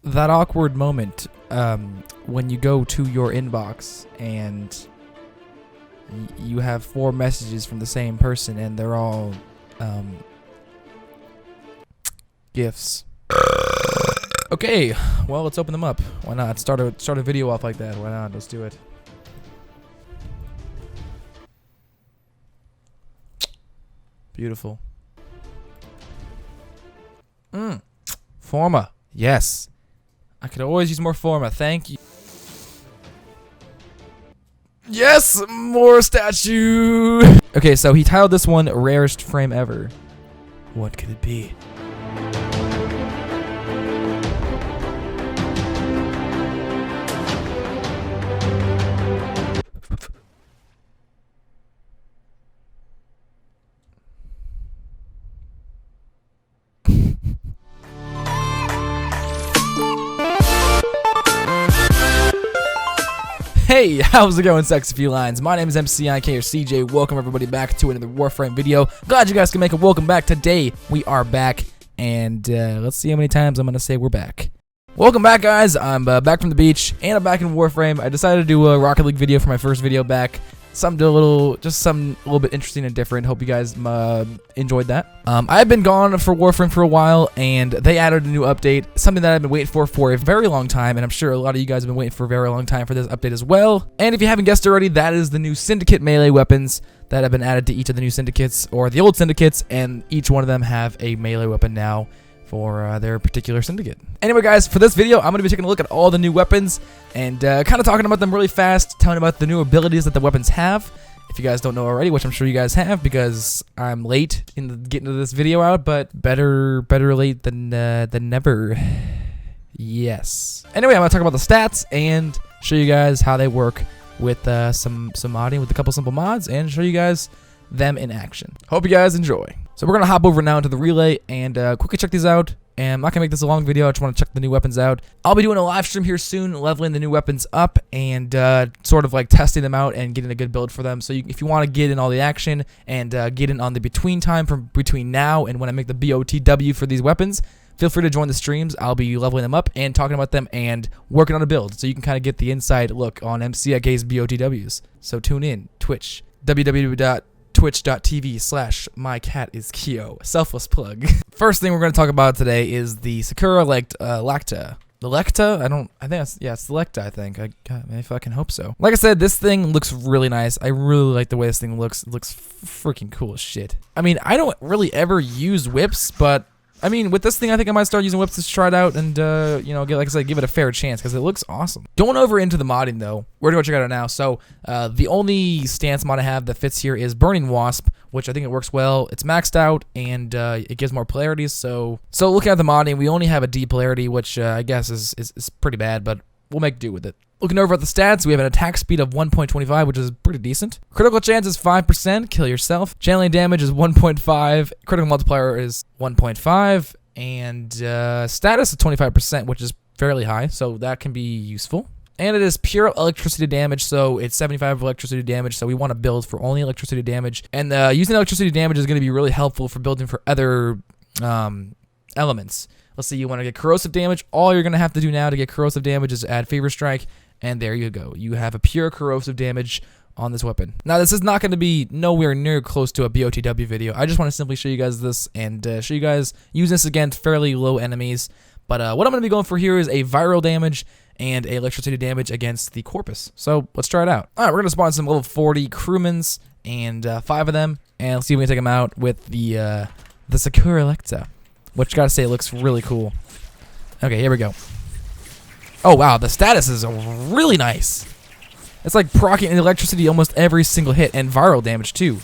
that awkward moment when you go to your inbox and you have 4 messages from the same person and they're all gifts. Okay, well, let's open them up. Why not? Start a video off like that. Why not? Let's do it. Beautiful. Forma. Yes. I could always use more Forma. Thank you. Yes! More statue! Okay, so he titled this one Rarest Frame Ever. What could it be? Hey, how's it going, sexy felines? My name is M.C.I.K or CJ. Welcome everybody back to another Warframe video. Glad you guys can make a welcome back. Today, we are back, and let's see how many times I'm going to say we're back. Welcome back, guys. I'm back from the beach, and I'm back in Warframe. I decided to do a Rocket League video for my first video back. Something a little bit interesting and different. Hope you guys enjoyed that. I've been gone for Warframe for a while, and they added a new update, something that I've been waiting for a very long time, and I'm sure a lot of you guys have been waiting for a very long time for this update as well. And if you haven't guessed already, that is the new Syndicate melee weapons that have been added to each of the new Syndicates, or the old Syndicates, and each one of them have a melee weapon now for their particular syndicate. Anyway, guys, for this video, I'm going to be taking a look at all the new weapons and kind of talking about them really fast, telling about the new abilities that the weapons have. If you guys don't know already, which I'm sure you guys have because I'm late in getting this video out, but better late than never. Yes. Anyway, I'm going to talk about the stats and show you guys how they work with some modding with a couple simple mods and show you guys them in action. Hope you guys enjoy. So we're going to hop over now into the relay and quickly check these out. And I'm not going to make this a long video. I just want to check the new weapons out. I'll be doing a live stream here soon, leveling the new weapons up and sort of like testing them out and getting a good build for them. So if you want to get in all the action and get in on the between time from between now and when I make the BOTW for these weapons, feel free to join the streams. I'll be leveling them up and talking about them and working on a build. So you can kind of get the inside look on M.C.I.K's BOTWs. So tune in, Twitch, www.twitch.tv/mycatisKyo. Selfless plug. First thing we're going to talk about today is the Secura Lecta. The Lecta? it's the Lecta, I think. God, I fucking hope so. Like I said, this thing looks really nice. I really like the way this thing looks. It looks freaking cool as shit. I mean, I don't really ever use whips, but I mean, with this thing, I think I might start using whips to try it out and, you know, like I said, give it a fair chance because it looks awesome. Going over into the modding, though, we're going to go check it out now. So, the only stance mod I have that fits here is Burning Wasp, which I think it works well. It's maxed out, and it gives more polarities. So looking at the modding, we only have a D polarity, which I guess is pretty bad, but we'll make do with it. Looking over at the stats, we have an attack speed of 1.25, which is pretty decent. Critical chance is 5%, kill yourself. Channeling damage is 1.5, critical multiplier is 1.5, and status is 25%, which is fairly high, so that can be useful. And it is pure electricity damage, so it's 75 electricity damage, so we want to build for only electricity damage. And using electricity damage is going to be really helpful for building for other elements. Let's see, you want to get corrosive damage. All you're going to have to do now to get corrosive damage is add Favor Strike, and there you go. You have a pure corrosive damage on this weapon. Now, this is not going to be nowhere near close to a BOTW video. I just want to simply show you guys this and show you guys use this against fairly low enemies. But what I'm going to be going for here is a viral damage and a electricity damage against the Corpus. So let's try it out. All right, we're going to spawn some level 40 crewmans and 5 of them, and let's see if we can take them out with the Secura Lecta, which gotta say it looks really cool. Okay, here we go. Oh wow, the status is really nice. It's like proccing electricity almost every single hit and viral damage too.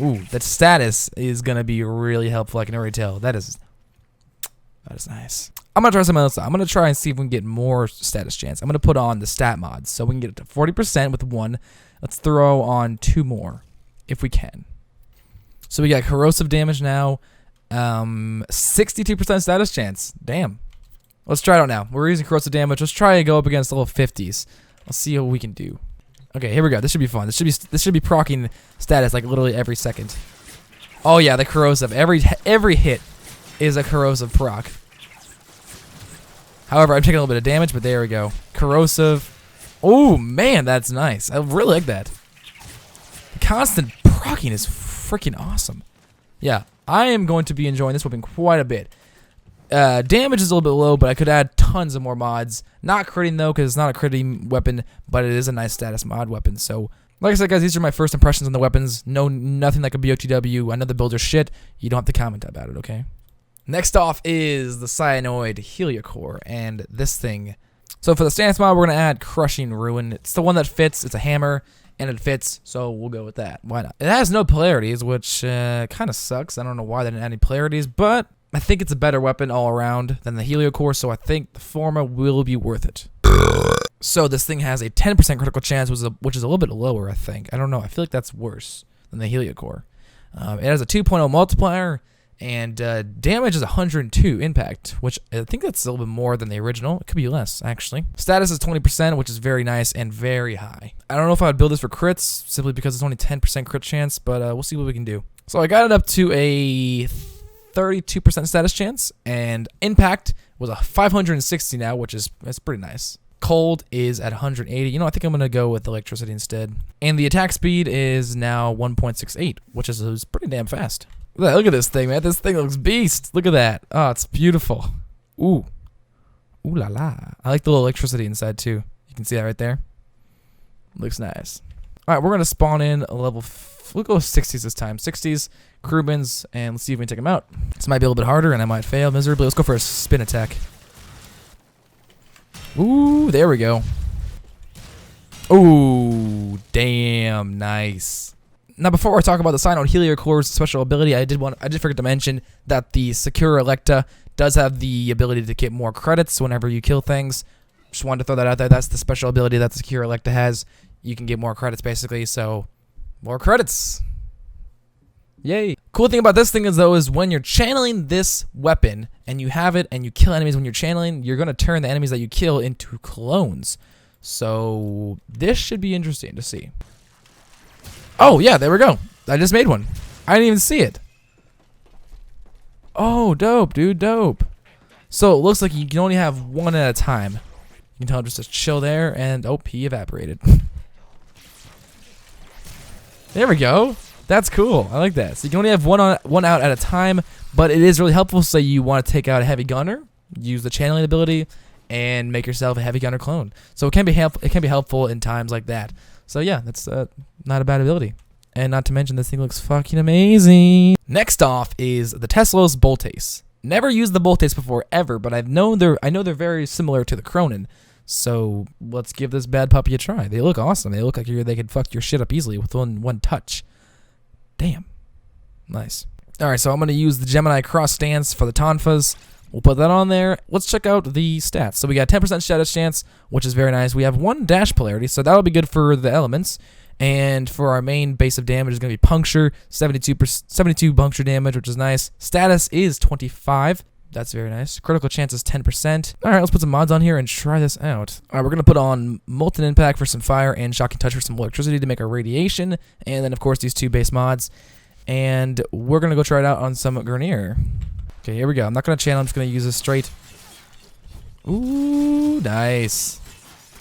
Ooh, that status is gonna be really helpful. I can already tell. That is nice. I'm gonna try something else. I'm gonna try and see if we can get more status chance. I'm gonna put on the stat mods so we can get it to 40% with 1. Let's throw on 2 more if we can. So we got corrosive damage now. 62% status chance. Damn. Let's try it out now. We're using corrosive damage. Let's try to go up against the level 50s. Let's see what we can do. Okay, here we go. This should be fun. This should be proccing status like literally every second. Oh yeah, the corrosive. Every hit is a corrosive proc. However, I'm taking a little bit of damage, but there we go. Corrosive. Oh, man, that's nice. I really like that. Constant proccing is freaking awesome. Yeah, I am going to be enjoying this weapon quite a bit. Damage is a little bit low, but I could add tons of more mods. Not critting, though, because it's not a critting weapon, but it is a nice status mod weapon. So, like I said, guys, these are my first impressions on the weapons. Nothing like a BOTW. I know the builds are shit. You don't have to comment about it, okay? Next off is the Synoid Heliocor, and this thing. So for the stance mod, we're going to add Crushing Ruin. It's the one that fits. It's a hammer, and it fits, so we'll go with that. Why not? It has no polarities, which kind of sucks. I don't know why they didn't add any polarities, but I think it's a better weapon all around than the Heliocor, so I think the former will be worth it. So this thing has a 10% critical chance, which is a little bit lower, I think. I don't know. I feel like that's worse than the Heliocor. It has a 2.0 multiplier, and damage is 102 impact, which I think that's a little bit more than the original. It could be less, actually. Status is 20%, which is very nice and very high. I don't know if I would build this for crits, simply because it's only 10% crit chance, but we'll see what we can do. So I got it up to a 32% status chance, and impact was a 560 now, which is pretty nice. Cold is at 180. You know, I think I'm going to go with electricity instead. And the attack speed is now 1.68, which is pretty damn fast. Look at this thing, man. This thing looks beast. Look at that. Oh, it's beautiful. Ooh. Ooh la la. I like the little electricity inside, too. You can see that right there. Looks nice. All right, we're going to spawn in a level... We'll go 60s this time. 60s, Krubins, and let's see if we can take them out. This might be a little bit harder, and I might fail miserably. Let's go for a spin attack. Ooh, there we go. Ooh, damn, nice. Now, before I talk about the Synoid Heliocor's special ability, I did forget to mention that the Secura Lecta does have the ability to get more credits whenever you kill things. Just wanted to throw that out there. That's the special ability that the Secura Lecta has. You can get more credits, basically, so more credits. Yay. Cool thing about this thing is, though, is when you're channeling this weapon and you have it and you kill enemies when you're channeling, you're going to turn the enemies that you kill into clones. So this should be interesting to see. Oh, yeah, there we go. I just made one. I didn't even see it. Oh, dope, dude, dope. So it looks like you can only have one at a time. You can tell him just to chill there, and oh, he evaporated. There we go. That's cool. I like that. So you can only have one out at a time, but it is really helpful. So you want to take out a heavy gunner, use the channeling ability, and make yourself a heavy gunner clone. So it can be helpful in times like that. So yeah, that's not a bad ability. And not to mention, this thing looks fucking amazing. Next off is the Teslos Boltace. Never used the Boltace before ever, but I know they're very similar to the Cronin. So let's give this bad puppy a try. They look awesome. They look like they could fuck your shit up easily with one touch. Damn. Nice. Alright, so I'm going to use the Gemini Cross Stance for the Tonfas. We'll put that on there. Let's check out the stats. So we got 10% status chance, which is very nice. We have 1 dash polarity, so that'll be good for the elements. And for our main base of damage is going to be puncture, 72 puncture damage, which is nice. Status is 25. That's very nice. Critical chance is 10%. Alright, let's put some mods on here and try this out. Alright, we're going to put on Molten Impact for some fire and Shocking Touch for some electricity to make our radiation. And then, of course, these 2 base mods. And we're going to go try it out on some Grenier. Okay, here we go. I'm not going to channel. I'm just going to use this straight. Ooh, nice.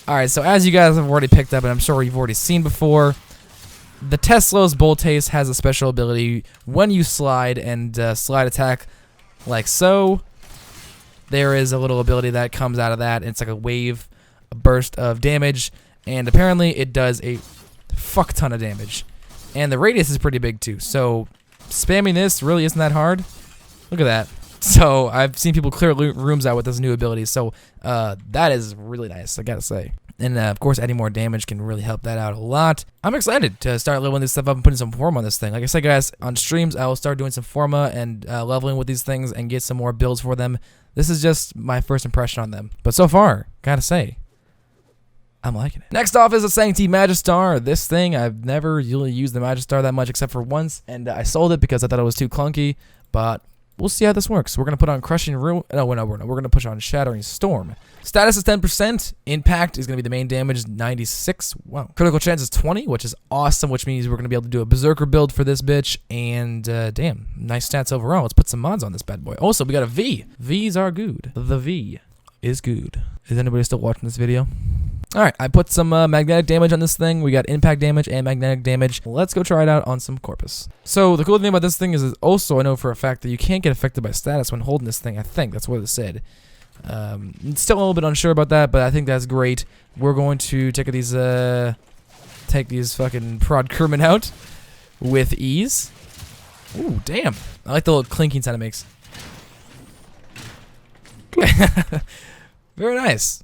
Alright, so as you guys have already picked up, and I'm sure you've already seen before, the Teslos Boltace has a special ability when you slide and slide attack like so. There is a little ability that comes out of that. It's like a wave, a burst of damage, and apparently it does a fuck ton of damage. And the radius is pretty big too, so spamming this really isn't that hard. Look at that. So I've seen people clear rooms out with this new ability, so that is really nice, I gotta say. And of course, adding more damage can really help that out a lot. I'm excited to start leveling this stuff up and putting some form on this thing. Like I said, guys, on streams, I will start doing some forma and leveling with these things and get some more builds for them. This is just my first impression on them. But so far, gotta say, I'm liking it. Next off is a Sancti Magistar. This thing, I've never really used the Magistar that much except for once, and I sold it because I thought it was too clunky, but we'll see how this works. We're going to put on Crushing Ruin. No, we're going to push on Shattering Storm. Status is 10%. Impact is going to be the main damage, 96. Wow. Critical chance is 20, which is awesome, which means we're going to be able to do a Berserker build for this bitch. And damn, nice stats overall. Let's put some mods on this bad boy. Also, we got a V. V's are good. The V. is good. Is anybody still watching this video? Alright, I put some magnetic damage on this thing. We got impact damage and magnetic damage. Let's go try it out on some Corpus. So the cool thing about this thing is also I know for a fact that you can't get affected by status when holding this thing. I think that's what it said. Still a little bit unsure about that, but I think that's great. We're going to take these fucking prod crewmen out with ease. Ooh, damn. I like the little clinking sound it makes. Very nice.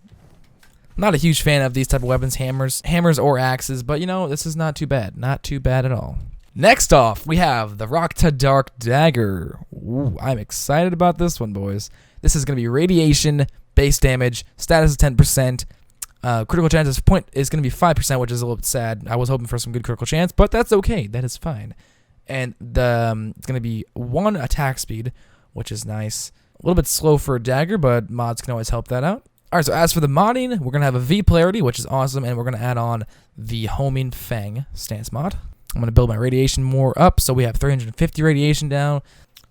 Not a huge fan of these type of weapons, hammers or axes, but you know, this is not too bad. Not too bad at all. Next off, we have the Rakta Dark Dagger. Ooh, I'm excited about this one, boys. This is going to be radiation, base damage, status is 10%. Critical chance is going to be 5%, which is a little bit sad. I was hoping for some good critical chance, but that's okay. That is fine. And it's going to be 1 attack speed, which is nice. A little bit slow for a dagger, but mods can always help that out. Alright, so as for the modding, we're going to have a V polarity, which is awesome, and we're going to add on the homing fang stance mod. I'm going to build my radiation more up, so we have 350 radiation down.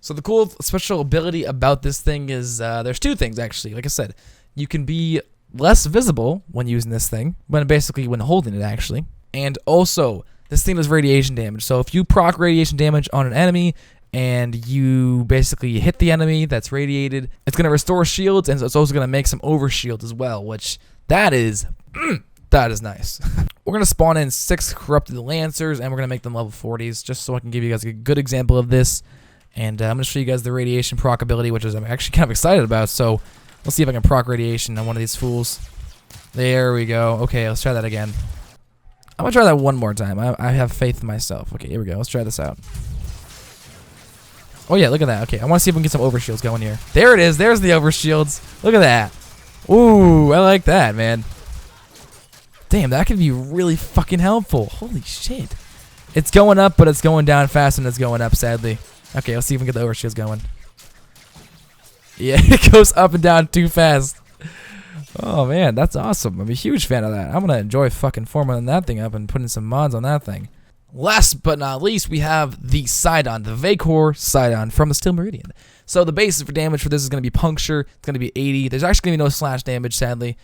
So the cool special ability about this thing is there's 2 things, actually. Like I said, you can be less visible when using this thing, when holding it, actually. And also, this thing does radiation damage. So if you proc radiation damage on an enemy, and you basically hit the enemy that's radiated, it's going to restore shields, and it's also going to make some overshield as well, which that is nice. We're going to spawn in 6 corrupted lancers, and we're going to make them level 40s, just so I can give you guys a good example of this. And I'm going to show you guys the radiation proc ability, which I'm actually kind of excited about. So let's see if I can proc radiation on one of these fools. There we go. Okay, let's try that again. I'm going to try that one more time. I have faith in myself. Okay, here we go. Let's try this out. Oh yeah, look at that. Okay, I want to see if we can get some overshields going here. There it is. There's the overshields. Look at that. Ooh, I like that, man. Damn, that could be really fucking helpful. Holy shit. It's going up, but it's going down faster than it's going up, sadly. Okay, let's see if we can get the overshields going. Yeah, it goes up and down too fast. Oh, man, that's awesome. I'm a huge fan of that. I'm going to enjoy fucking formatting that thing up and putting some mods on that thing. Last but not least, we have the Sydon, the Vaykor Sydon from the Steel Meridian. So the basis for damage for this is going to be puncture. It's going to be 80. There's actually going to be no slash damage, sadly.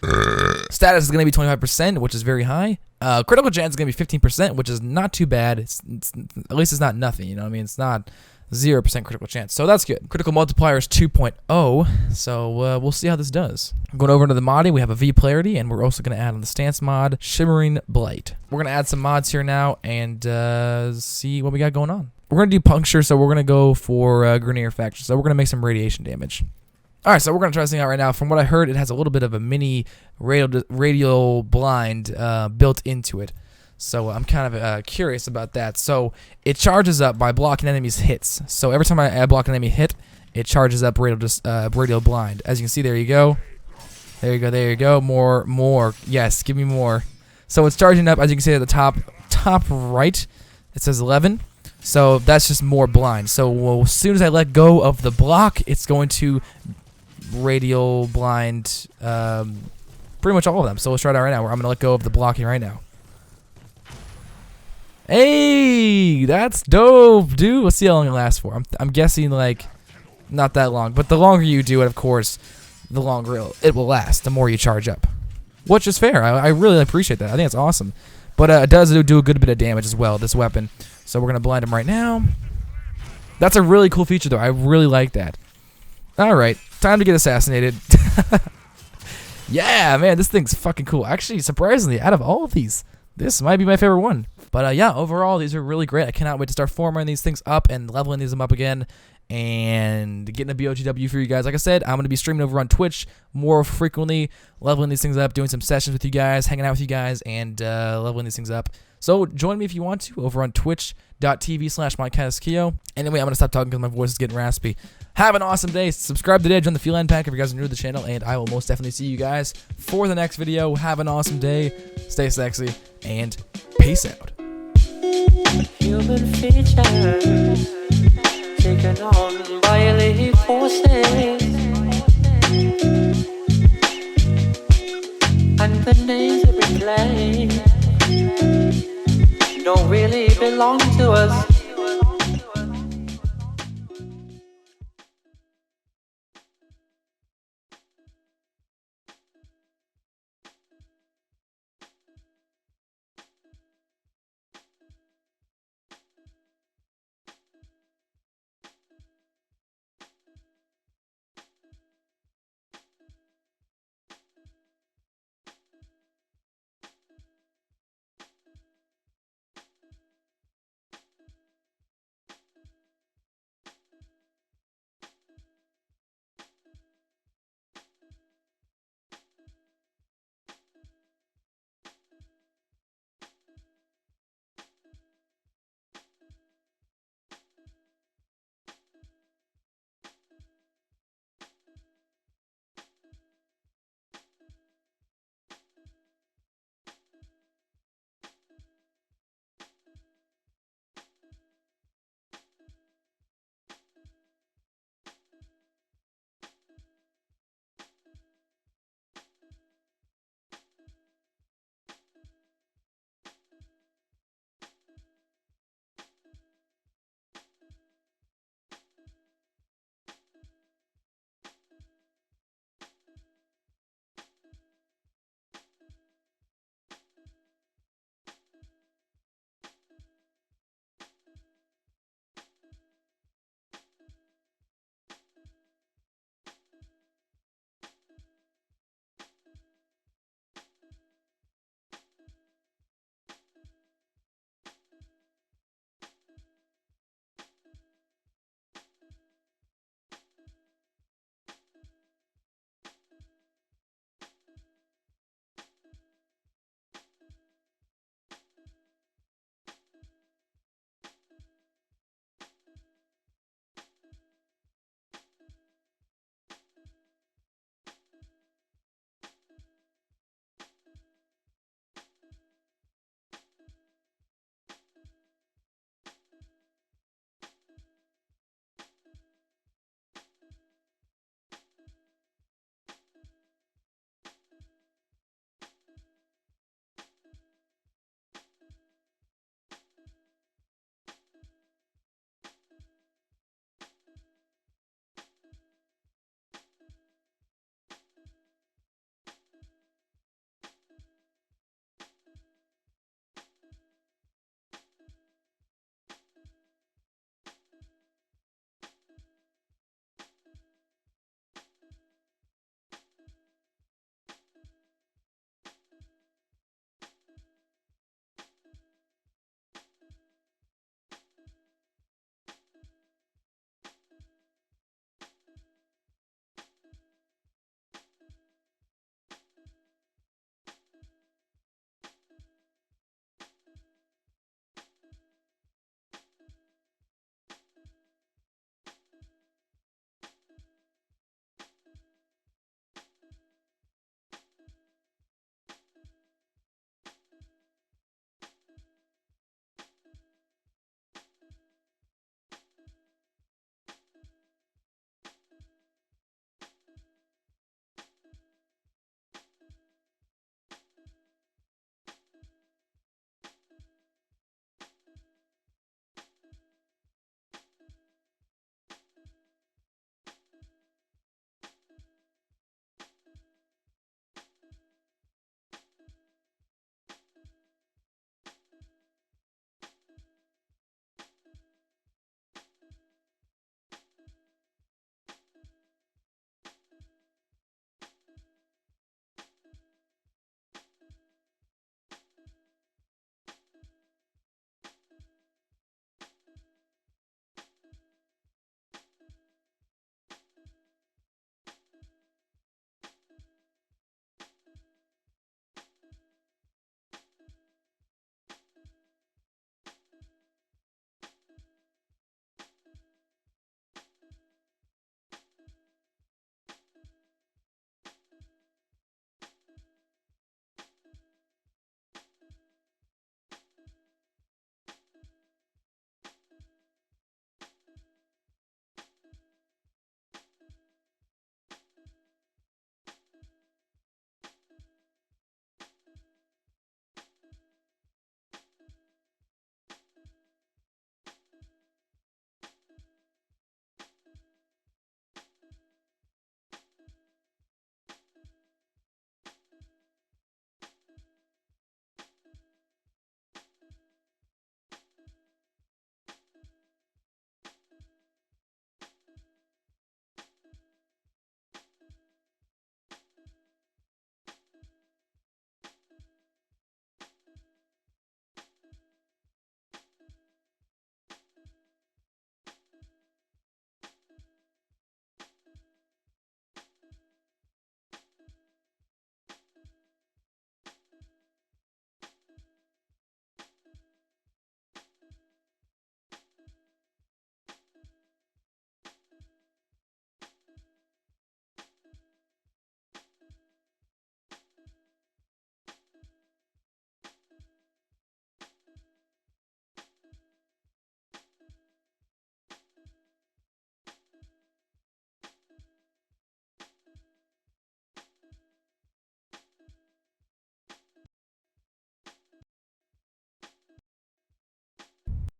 Status is going to be 25%, which is very high. Critical chance is going to be 15%, which is not too bad. At least it's not nothing, you know what I mean? It's not 0% critical chance, so that's good. Critical multiplier is 2.0, so we'll see how this does. Going over into the modding, we have a V polarity, and we're also going to add on the stance mod, Shimmering Blight. We're going to add some mods here now and see what we got going on. We're going to do puncture, so we're going to go for Grenier Faction, so we're going to make some radiation damage. Alright, so we're going to try this thing out right now. From what I heard, it has a little bit of a mini radial blind built into it. So I'm kind of curious about that. So it charges up by blocking enemies' hits. So every time I block an enemy hit, it charges up radial blind. As you can see, there you go. There you go, there you go. More. Yes, give me more. So it's charging up, as you can see at the top right, it says 11. So that's just more blind. So as soon as I let go of the block, it's going to radial blind pretty much all of them. So let's try that right now. I'm going to let go of the blocking right now. Hey, that's dope, dude. Let's see how long it lasts for. I'm guessing like not that long, but the longer you do it, of course, the longer it will last. The more you charge up, which is fair. I really appreciate that. I think it's awesome, but it does do a good bit of damage as well. This weapon. So we're gonna blind him right now. That's a really cool feature, though. I really like that. All right, time to get assassinated. Yeah, man, this thing's fucking cool. Actually, surprisingly, out of all of these, this might be my favorite one. But yeah, overall, these are really great. I cannot wait to start forming these things up and leveling these up again and getting a BOTW for you guys. Like I said, I'm going to be streaming over on Twitch more frequently, leveling these things up, doing some sessions with you guys, hanging out with you guys, and leveling these things up. So join me if you want to over on twitch.tv/MyCatIsKio. Anyway, I'm going to stop talking because my voice is getting raspy. Have an awesome day. Subscribe today. Join the Feline Pack if you guys are new to the channel, and I will most definitely see you guys for the next video. Have an awesome day. Stay sexy, and peace out. Human features taken on by